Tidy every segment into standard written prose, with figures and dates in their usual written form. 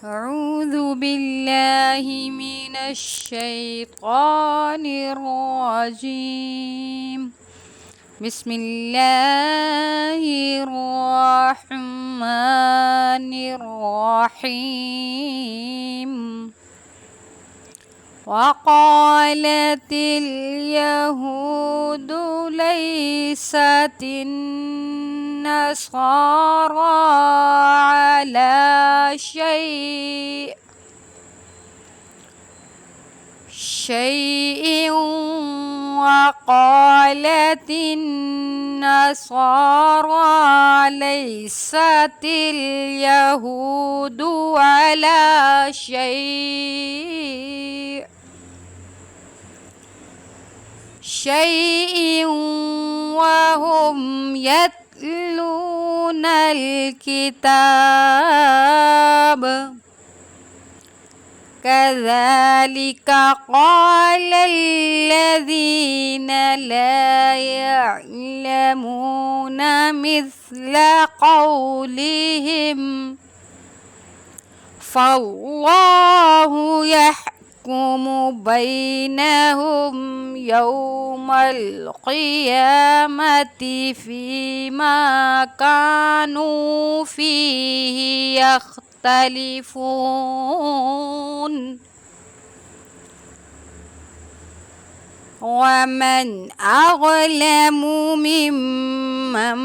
أعوذ بالله من الشيطان الرجيم. بسم الله الرحمن الرحيم. وقالت اليهود ليست النصارى على شيء وقالت النصارى ليست اليهود على شيء وهم يتلون الكتاب. كذلك قال الذين لا يعلمون مثل قولهم، فالله يحكم بينهم يوم القيامة فيما كانوا فيه يختلفون. ومن أظلم ممن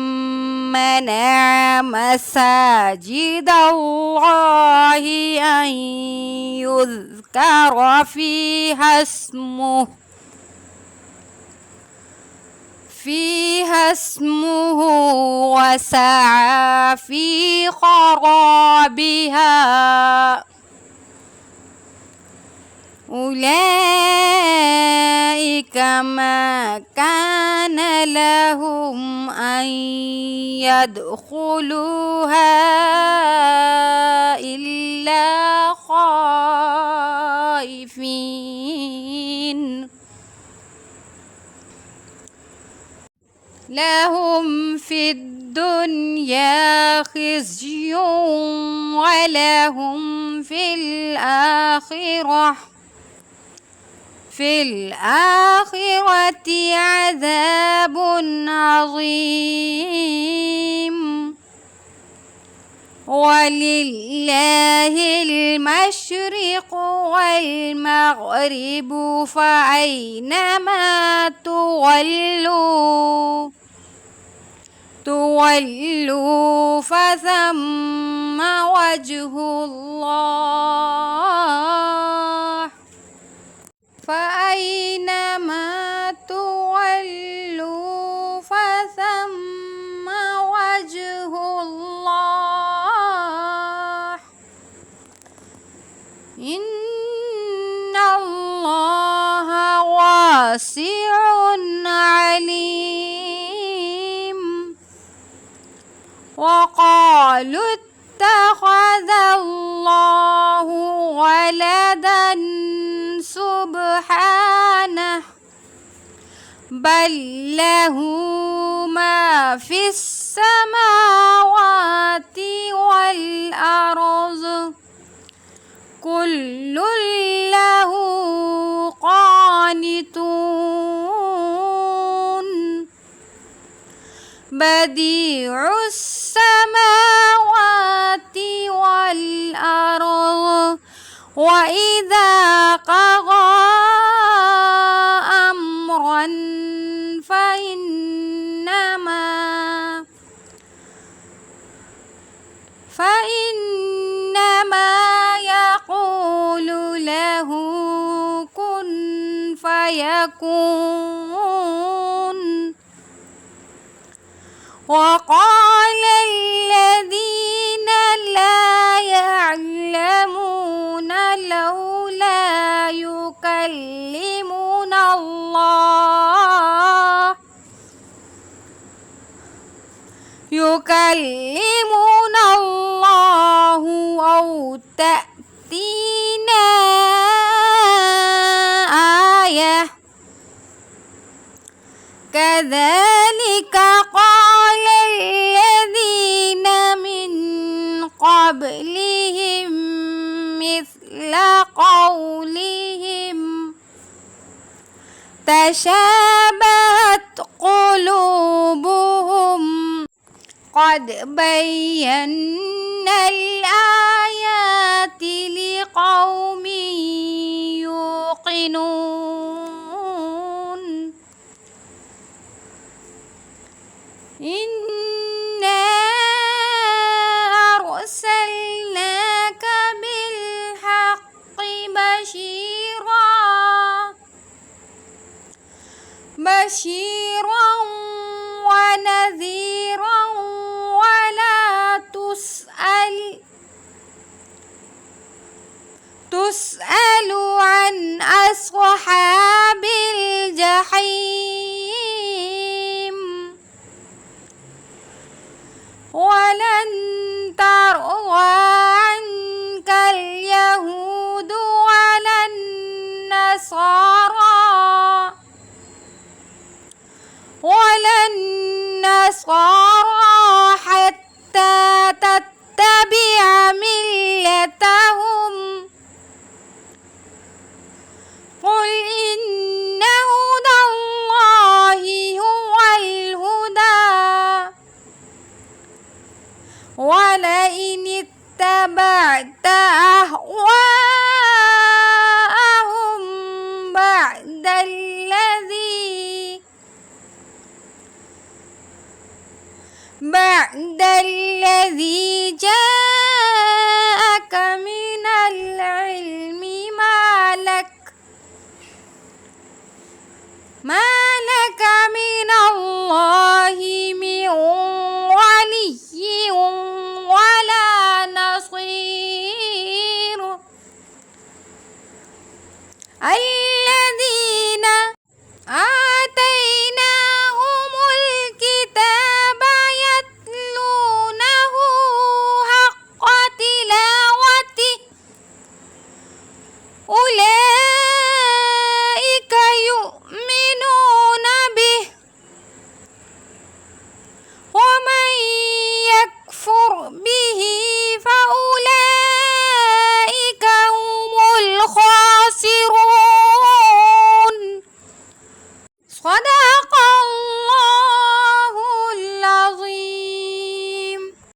منع مساجد الله أن يذكر فيها اسمه وسعى في خرابها. أولئك ما كان لهم أن يدخلوها إلا خائفين. لهم في الدنيا خزي ولهم في الآخرة عذاب عظيم. ولله المشرق والمغرب فأينما تولوا فثم وجه الله. فأينما تولوا فثم وجه الله. إن الله واسع عليم. وقالوا اتخذ الله ولدا سبحانه، بل له ما في السماوات والأرض كل له قانتون. بديع السماوات والأرض وإذا قضى أمرا فإنما يقول له كن فيكون. وقال الذين لا يعلمون لولا يكلمنا الله أو تأتينا آية. كذلك قال الذين من قبلهم تشابهت قلوبهم قد بينا الآيات لقوم يوقنون إنا أرسلناك بالحق بشيرا ونذيرا ولا تسأل عن أصحاب الجحيم ولن ترضى عنك اليهود ولا النصارى حتى تتبع ملتهم قل إن هدى الله هو الهدى ولئن اتبعت أهواءهم بعد الذي جاءك من العلم ما لك من الله من ولي ولا نصير